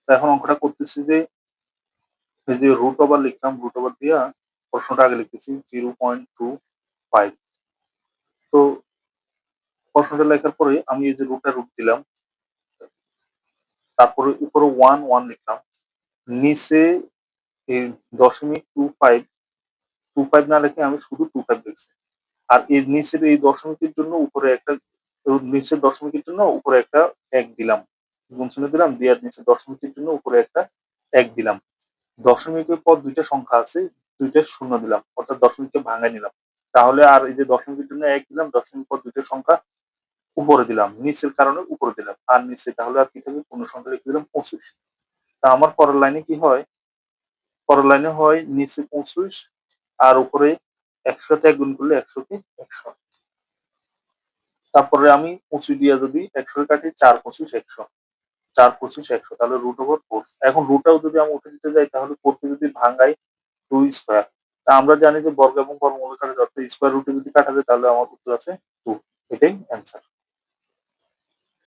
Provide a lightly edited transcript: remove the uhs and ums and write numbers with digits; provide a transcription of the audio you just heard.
এখন অঙ্কটা করতেছি যে এই যে রুট ওভার লিখলাম, রুট ওভার দিয়া প্রশ্নটা আগে লিখতেছি 0.25। তো প্রশ্নটা লেখার পরে আমি এই যে রুট দিলাম, তারপরে উপরে 1 লিখলাম, নিচে এই 0.25 না লিখে আমি শুধু 25 লিখছি। আর এর নিচের এই দশমিকের জন্য উপরে একটা, নিচের দশমিকের জন্য উপরে একটা এক দিলাম, গুণ চিহ্ন দিলাম, দিয়ে নিচের দশমিকের জন্য উপরে একটা এক দিলাম। দশমিকের পর দুইটা সংখ্যা আছে, দুইটা শূন্য দিলাম, অর্থাৎ দশমিককে ভাঙাই নিলাম। তাহলে আর এই যে দশমিকের জন্য এক দিলাম, দশমিকের পর দুইটা সংখ্যা উপরে দিলাম, নিচের কারণে উপরে দিলাম, আর নিচে তাহলে আর কি থাকবে, পূর্ণ সংখ্যা লিখে দিলাম 25। তা আমার পরের লাইনে কি হয়, পরের লাইনে হয় নিচে 25 আর উপরে 100 তে গুণ করলে 100 কে 100। তারপরে আমি 25 দিয়ে যদি 100 কাটি, 4 25 100, 4 25 100, তাহলে রুট ওভার 4। এখন রুটটাও যদি আমি উঠে দিতে যাই, তাহলে 4 কে যদি ভাঙাই 2 স্কয়ার, তা আমরা জানি যে বর্গ এবং বর্গমূল কাটা যাচ্ছে, স্কয়ার রুটে যদি কাটা যায় তাহলে আমার উত্তর আছে 2। এটাই অ্যান্সার।